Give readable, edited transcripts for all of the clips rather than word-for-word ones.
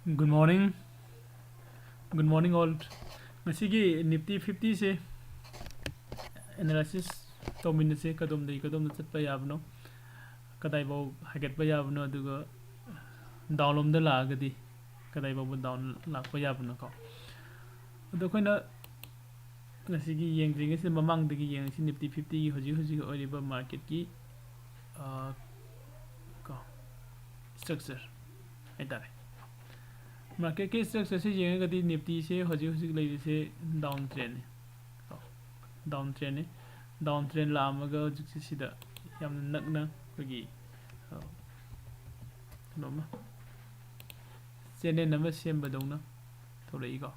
Good morning. Good morning all. Masigi Nifty 50 se analysis tomin se kadom chat pa yabno kadai bo haget pa yabno aduga downlom da lagadi kadai bo down lak pa yabno ko ado koina masigi yengring se mamang dagi yeng si Nifty 50 gi hoji oriba market ki ko structure aitare market के structure से येंगदी Nifty से होजी लेरी से down trend down trend लामगा जुक्सी सिदा याम नकना कोगी नोमा channel number same बदौना थोड़ई को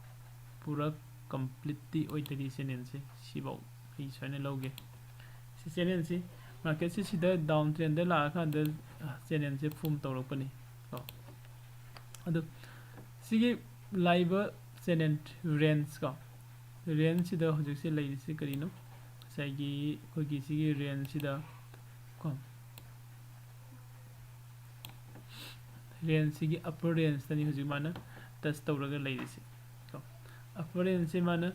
पूरा completely ओइतरी channel से सिबाव ई channel लोगे सी channel से मार्केट से सिदा डाउन ट्रेंड ला खान चैनल से फॉर्म तौरपनी को अदु सिगे लाइव चैनल रेंज का रेंज सिदा होजसे लेरिसे करिनो साइगी कोगी सिगे रेंज सिदा को रेंज सिगे अपर रेंज तनी होजि माना टच तौरगा लेरिसे को अपर रेंज से माना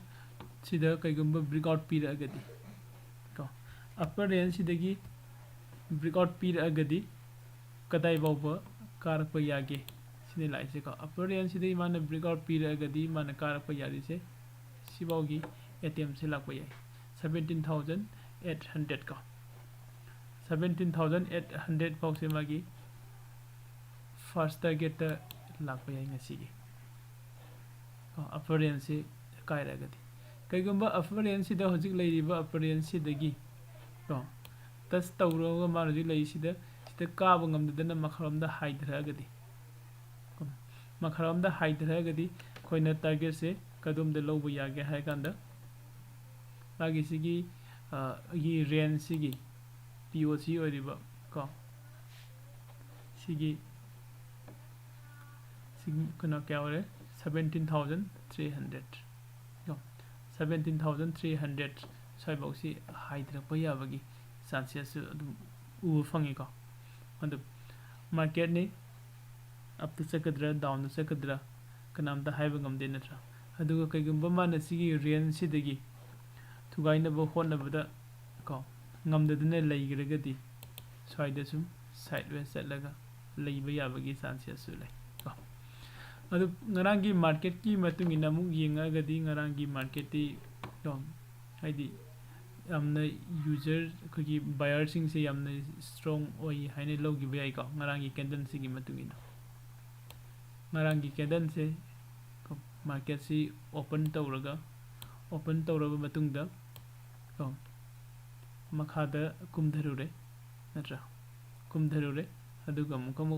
सिदा कइगुम्बा ब्रेकआउट पीरगदी को अपर रेंज सिदगी ब्रेकआउट पीरगदी कदाइ बाउबा कारप यागे सिने लाइसे को अपर रेंज सिदे माना ब्रेकआउट पीरगदी माना कारप यारिसे सिबाउगी एटीएम से लाप याय 17800 का 17800 फाउ से मागी फर्स्ट टारगेट लाप याय ngasiगी अपर रेंज से कायरगदी कइगुम्बा अपर रेंज सिदा होजिक लेरिबा अपर रेंज सिदगी को टच तौरगा मानजि लेसिदा सिदा काबा ngamdana मखरमदा हाइदरागदी मखरमदा हाइदरागदी खोइना टारगेट से कदुमदे लौबा यागे हाय कांदा लागी सिगी ये रेंज सिगी पीओसी ओरिबा को सिगी कना क्या ओरे 17300 को 17300 साइबौसी हाइदरपा याबगी चांसेस उ फंगी को अदु मार्केट ने अप टू सकद्रा डाउन सकद्रा कनामता हाइबा ngamde नत्रा अदुगा कइगुम्बा माना सिगी रेंज सिदगी थुगाइनबा होनबदा को ngamdadune लेगिरगदी स्वाइदा सुम साइडवेज चलगा लेबा याबगी चांसेस सु ले को अदु ngaraंगी मार्केट की मतुंगिना मु येंगागदी ngaraंगी मार्केट ती को हाइदी यामना यूजर खगी बायर सिंग से यामना स्ट्रांग ओई हाइने लोगी बयाई को ngaraंगी कैंडल सिगी मतुंगिना ngaraंगी कैंडल से मार्केट से ओपन तौरबा मतुंगदा को मखादा कुमधरुरे नत्रा कुमधरुरे अदुगा मुकमु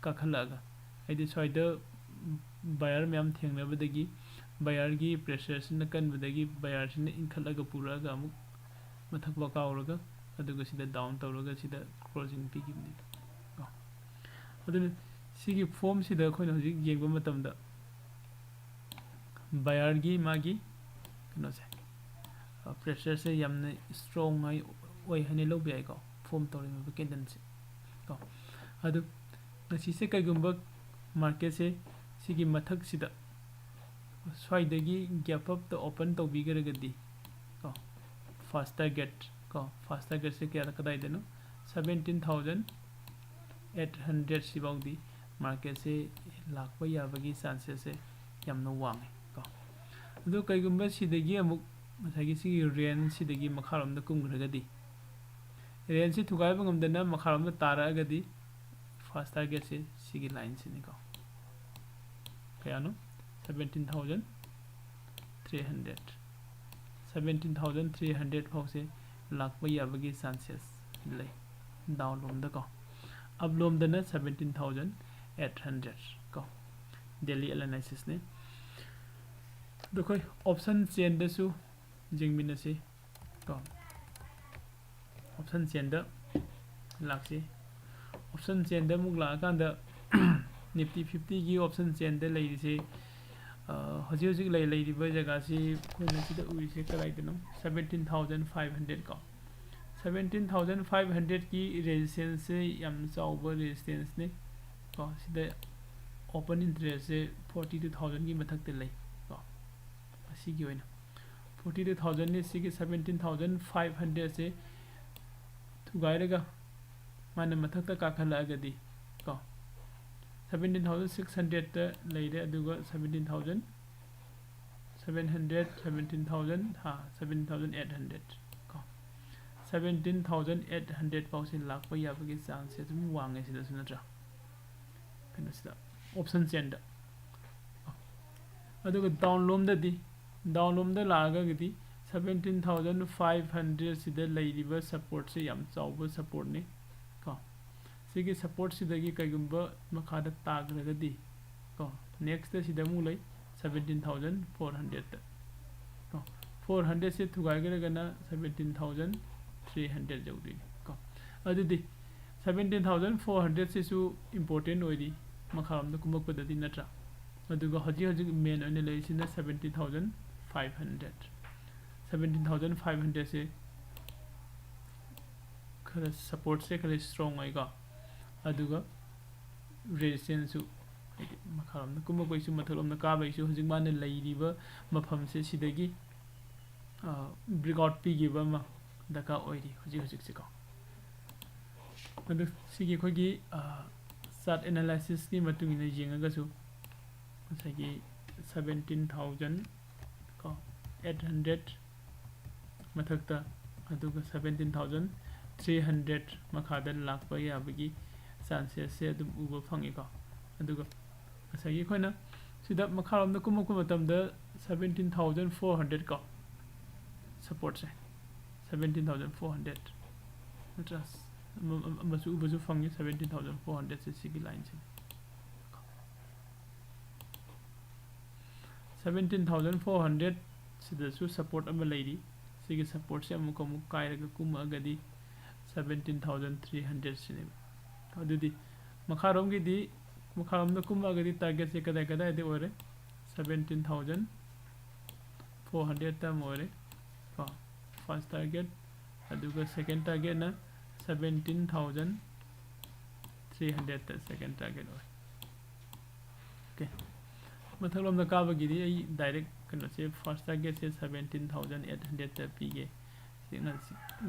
काखलागा हाइदी स्वाइदा बायर म्याम थेंगनबदगी बायर की प्रेशर सिन कनबदगी बायर सिन इनखलागा पुरागा अमु मथक बकाउरगा अदुगा सिदा डाउन तौरगा सिदा क्लोजिंग पिगिबनी को अदु सिगी फॉर्म सिदा खोइन हजि येंगबा मतमदा बायर की मागी कनो से प्रेशर से यामने स्ट्रांग हाई ओय हने लो बियाई को फॉर्म तौरे में कैंडल से को अदु ngasi से कइगुम्बा मार्केट से सिगी मथक सिदा स्वाइदगी गैप अप तो ओपन तौबिगरगदी को फर्स्ट टारगेट से क्या कदाइ देनो 17800 सिबाउदी मार्केट से लाखबा याबगी चांसेस से यामनो वांगे को अदु कइगुम्बा सिदगी अमुक मसागी सिगी रेंज सिदगी मखारमदा कुमग्रगदी रेंज से थुगाइबा ngamdana मखारमदा तारागदी फर्स्ट टारगेट से सिगी लाइन सिनी को कयानो 17300 फाउ से लाखबा याबगी चांसेस ले डाउन लोमदा को अब लोमदना 17800 को डेली एनालिसिस ने देखो ऑप्शन चेन दसु जिंगमिन से को ऑप्शन चेन द लाक्से ऑप्शन चेन द मुगला कांदा निफ्टी 50 की ऑप्शन चेन द लेरिसे हजि लेरिबा जगह से कोइना सिदा उइसे कलाइदनो 17500 को 17500 की रेजिस्टेंस से याम चाउबा रेजिस्टेंस ने को सिदा open interest se 42,000 gi mathak te lai ko asi gi oina 42,000 ni sigi 17,500 se thugai raga mana mathak ta ka khala agadi ko 17,600 ta leire aduga 17,700 17,000 ha 17,800 ko 17,800 pause lakh pa yabagi chance se tum wange sida sunatra kana sida option chain da aduga download da laga gidi 17,500 sida leiriba support se yam chawba support ni ko sigi support sidagi kaigumba makhada tagragadi ko next sida mu lei 17,400 ta ko 400 se thugai gana 17,300 jawdi ko adudi 17,400 se su important oidi makharam da kumak padadi natra aduga haji main oine lei sina 17,500 17,500 se khara support se khara strong aiga aduga resistance su makharam da kuma koi su mathalom da ka bai su hojik man leiriba mafam se sidagi breakout pi giba ma daka oiri hojik se ko adu sigi khoi gi chart analysis ni matung ina yenga su sagi 17,000 ko 800 mathakta aduga 17,300 makhada lakpa yabagi chances se adum uba phangi ko aduga asagi khoina sida makharam da kuma matam da 17,400 ko support se 17,400 matras masu uba su phangi 17,400 se sigi line se 17,400 sida su support ama leiri sigi support se amuka mu kairaga kuma agadi 17,300 sine adudi makharom gi di makharom da kuma agadi target se kada de ore 17,400 ta more ko first target aduga second target na 17,300 ta second target ore okay mathalom da ka bagi di ai direct kana se first target se 17,800 ta pige singa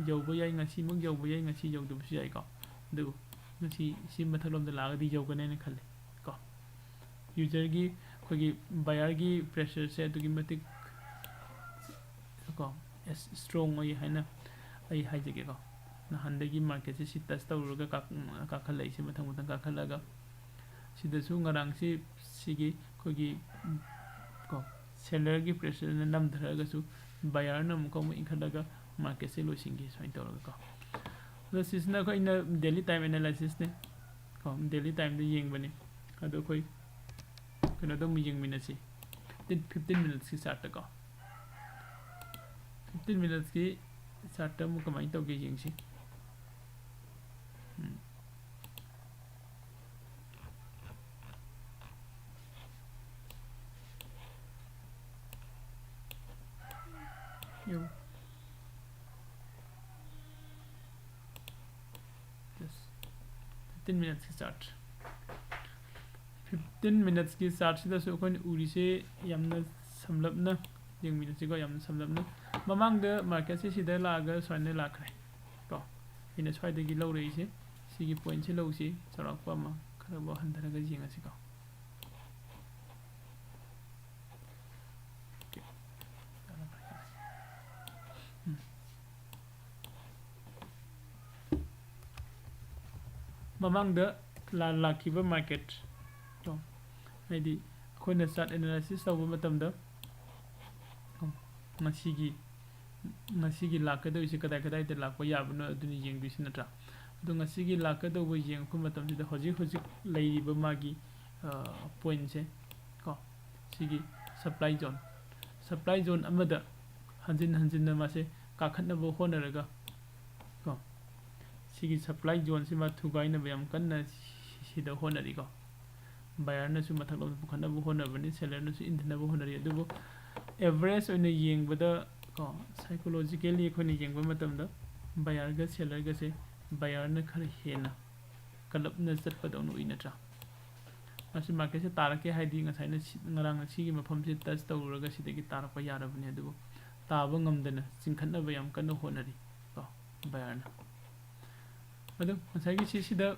jawba yai ngasi mug jawba yai ngasi jawdu si ai ko du ngasi si mathalom da laga di jawga ne khale ko user gi khogi buyer gi pressure se du gi matik ko strong oi haina ai haijege ko na handagi market se si test tawruga ka khalai se mathang ka khalaga sida su ngarang si sigi khogi ko seller gi pressure na nam dharaga su buyer na muko mu ikhadaga market se losingi soin tawraga ko this is na ko in daily time analysis ne ko daily time de yeng bani ado koi kana do mu yeng minasi 15 minutes ki start ko 15 minutes ki start mu kamai to ge yeng si Yes. 15 minutes ki start 15 minutes ki start sida so kon uri se yamna samlapna yeng minutes ko yamna samlapna mamang de market se sida laga soine lakhre ko ina swai de gi low rei se sigi point se low si charak pa ma khara bo handara ga jinga si ko mamang da la kiba market to maybe khona chart analysis tawba matam da ngasi gi lakada isi kada da lakpa yabno aduni yeng bi sinatra adu ngasi gi lakada bo yeng khu matam da hoji leiriba magi point se ko sigi supply zone amada hanjin na ma se ka khatna bo honaraga ko sigi supply zone sima thugai na bayam kanna sida honari ko buyer na su mathak lo bukhana bu honabani seller na su indna bu honari adubo average oina yengbada ko psychologically khoni yengba matam da buyer ga seller ga se buyer na khar hena kalap na chat pa donu ina tra ꯃꯁꯤ ꯃꯥꯔꯀꯦꯠꯁꯦ ꯇꯥꯔꯛꯀꯦ ꯍꯥꯏꯗꯤ ꯉꯁꯥꯏꯅ ꯉꯔꯥꯡ ꯁꯤꯒꯤ ꯃꯐꯝꯁꯦ touch ꯇꯧꯔꯨꯔꯒ ꯁꯤꯗꯒꯤ ꯇꯥꯔꯛꯄ ꯌꯥꯔꯕꯅꯤ ꯑꯗꯨꯕꯨ ꯇꯥꯕ ꯉꯝꯗꯅ ꯆꯤꯡꯈꯠꯅꯕ ꯌꯥꯝ ꯀꯟꯅ ꯍꯣꯠꯅꯔꯤ ꯀꯣ ꯕꯌꯥꯔꯅ ꯑꯗꯨ ꯉꯁꯥꯏꯒꯤ ꯁꯤꯗ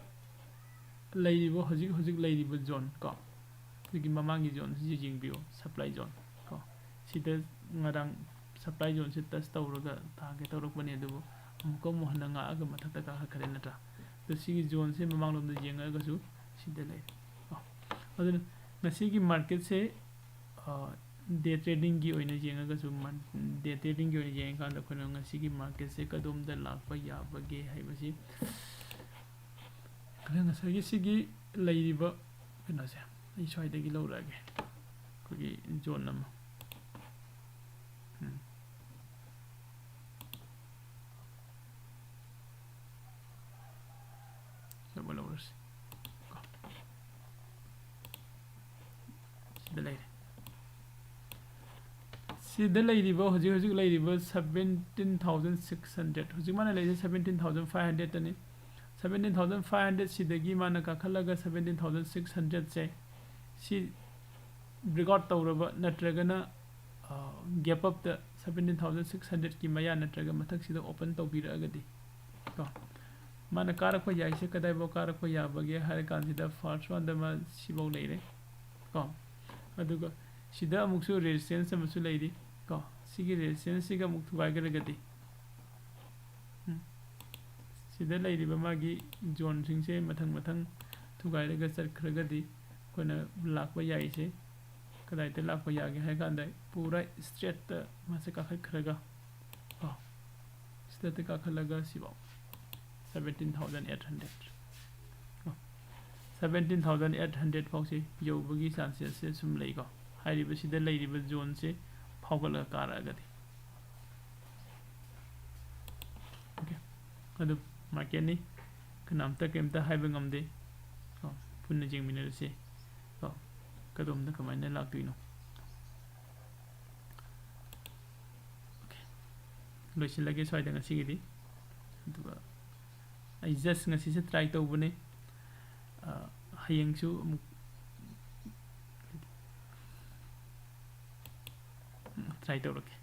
ꯂꯩꯔꯤꯕ ꯍꯧꯖꯤꯛ ꯂꯩꯔꯤꯕ ꯖꯣꯟ ꯀꯣ ꯑꯩꯈꯣꯏꯒꯤ ꯃꯃꯥꯡꯒꯤ ꯖꯣꯟꯁꯤ ꯌꯦꯡꯕꯤꯌꯨ ꯁꯄ꯭ꯂꯥꯏ ꯖꯣꯟ ꯀꯣ ꯁꯤꯗ ꯉꯔꯥꯡ ꯁꯄ꯭ꯂꯥꯏ ꯖꯣꯟꯁꯤ ꯇꯆ ꯇꯧꯔꯒ ꯊꯥꯒꯦ ꯇꯧꯔꯛꯄꯅꯤ ꯑꯗꯨꯕꯨ ꯑꯃꯨꯛ ꯍꯟꯅ ꯉꯥꯛꯑꯒ ꯃꯊꯛꯇ ꯀꯥꯈꯠꯈ꯭ꯔꯦ ꯅꯠꯇ꯭ꯔꯥ ꯑꯗꯣ ꯁꯤꯒꯤ ꯖꯣꯟꯁꯦ ꯃꯃꯥꯡꯂꯣꯝꯗ ꯌꯦꯡꯉꯒꯁꯨ ꯁꯤꯗ ꯂꯩ ꯑꯗꯨꯅ ꯉꯁꯤꯒꯤ ꯃꯥꯔꯀꯦꯠꯁꯦ ꯗꯦ ꯇ꯭ꯔꯦꯗꯤꯡꯒꯤ ꯑꯣꯏꯅ ꯌꯦꯡꯉꯒꯁꯨ ꯗꯦ ꯇ꯭ꯔꯦꯗꯤꯡꯒꯤ ꯑꯣꯏꯅ ꯌꯦꯡꯉꯀꯥꯟꯗ ꯑꯩꯈꯣꯏꯅ ꯉꯁꯤꯒꯤ ꯃꯥꯔꯀꯦꯠꯁꯦ ꯀꯗꯣꯝꯗ ꯂꯥꯛꯄ ꯌꯥꯕꯒꯦ ꯍꯥꯏꯕꯁꯤ ꯉꯁꯥꯏꯒꯤ ꯁꯤꯒꯤ ꯂꯩꯔꯤꯕ ꯀꯩꯅꯣꯁꯦ ꯑꯩ ꯁ꯭ꯋꯥꯏꯗꯒꯤ ꯂꯧꯔꯛꯑꯒꯦ ꯑꯩꯈꯣꯏꯒꯤ ꯖꯣꯟ ꯑꯃ ꯁꯤꯕ ꯂꯧꯔꯁꯤ ꯁꯤꯗ ꯂꯩꯔꯦ ꯁꯤꯗ ꯂꯩꯔꯤꯕ ꯍꯧꯖꯤꯛ ꯂꯩꯔꯤꯕ 17,600 ꯍꯧꯖꯤꯛ ꯃꯥꯅ ꯂꯩꯔꯤꯁꯦ 17,500ꯇꯅꯤ 17,500 ꯁꯤꯗꯒꯤ ꯃꯥꯅ ꯀꯥꯈꯠꯂꯒ 17,600 ꯁꯦ ꯁꯤ ꯕ꯭ꯔꯦꯛꯑꯥꯎꯠ ꯇꯧꯔꯕ ꯅꯠꯇ꯭ꯔꯒꯅ ꯒꯦꯞ ꯑꯞꯇ 17,600 ꯀꯤ ꯃꯌꯥ ꯅꯠꯇ꯭ꯔꯒ ꯃꯊꯛꯁꯤꯗ ꯑꯣꯄꯟ ꯇꯧꯕꯤꯔꯛꯑꯒꯗꯤ ꯀꯣ ꯃꯥꯅ ꯀꯥꯔꯛꯄ ꯌꯥꯏꯁꯦ ꯀꯗꯥꯏꯐꯥꯎ ꯀꯥꯔꯛꯄ ꯌꯥꯕꯒꯦ ꯍꯥꯏꯔ ꯀꯥꯟꯁꯤꯗ ꯐꯥꯔꯁ ꯋꯥꯟꯗ ꯃꯥ ꯁꯤꯐꯥꯎ ꯂꯩꯔꯦ ꯀꯣ ꯑꯗꯨꯒ ꯁꯤꯗ ꯑꯃꯨꯛꯁꯨ ꯔꯦजिस्टेंस ꯑꯃꯁꯨ ꯂꯩꯔꯤ ꯀꯣ ꯁꯤꯒꯤ ꯔꯦजिस्टेंसꯁꯤꯒ ꯑꯃꯨꯛ ꯊꯨꯒꯥꯏꯈ꯭ꯔꯒꯗꯤ ꯁꯤꯗ ꯂꯩꯔꯤꯕ ꯃꯥꯒꯤ ꯖꯣꯟꯁꯤꯡꯁꯦ ꯃꯊꯪ ꯊꯨꯒꯥꯏꯔꯒ ꯆꯠꯈ꯭ꯔꯒꯗꯤ ꯑꯩꯈꯣꯏꯅ ꯂꯥꯛꯄ ꯌꯥꯏꯁꯦ ꯀꯗꯥꯏꯗ ꯂꯥꯛꯄ ꯌꯥꯒꯦ ꯍꯥꯏ ꯀꯥꯟꯗ ꯄꯨꯔꯥ ꯁ꯭ꯇ꯭रेटꯇ ꯃꯥꯁꯦ ꯀꯥꯈꯠꯈ꯭ꯔꯒ ꯀꯣ ꯁ꯭ꯇ꯭रेटꯇ ꯀꯥꯈꯠꯂꯒ ꯁꯤꯐꯥꯎ 17,800 17,800 ꯐꯥꯎꯁꯦ ꯌꯧꯕꯒꯤ ꯆꯥꯟꯁꯦꯁꯁꯦ ꯁꯨꯝ ꯂꯩꯀꯣ ꯍꯥꯏꯔꯤꯕ ꯁꯤꯗ ꯂꯩꯔꯤꯕ ꯖꯣꯟꯁꯦ ꯐꯥꯎꯒꯠꯂꯒ ꯀꯥꯔꯛꯑꯒꯗꯤ ꯑꯣꯀꯦ ꯑꯗꯨ ꯃꯥꯔꯀꯦꯠꯅꯤ ꯀꯅꯥꯝꯇ ꯀꯩꯝꯇ ꯍꯥꯏꯕ ꯉꯝꯗꯦ ꯀꯣ ꯄꯨꯟꯅ ꯌꯦꯡꯃꯤꯟꯅꯔꯁꯤ ꯀꯣ ꯀꯗꯣꯝꯗ ꯀꯃꯥꯏꯅ ꯂꯥꯛꯇꯣꯏꯅꯣ ꯑꯣꯀꯦ ꯂꯣꯏꯁꯤꯜꯂꯒꯦ ꯁ꯭ꯋꯥꯏꯗ ꯉꯁꯤꯒꯤꯗꯤ ꯑꯗꯨꯒ ꯑꯩ ꯖꯁ ꯉꯁꯤꯁꯦ ꯇ꯭ꯔꯥꯏ ꯇꯧꯕꯅꯦ ꯍꯌꯦꯡꯁꯨ ꯑꯃꯨꯛ ꯇ꯭राई तौरके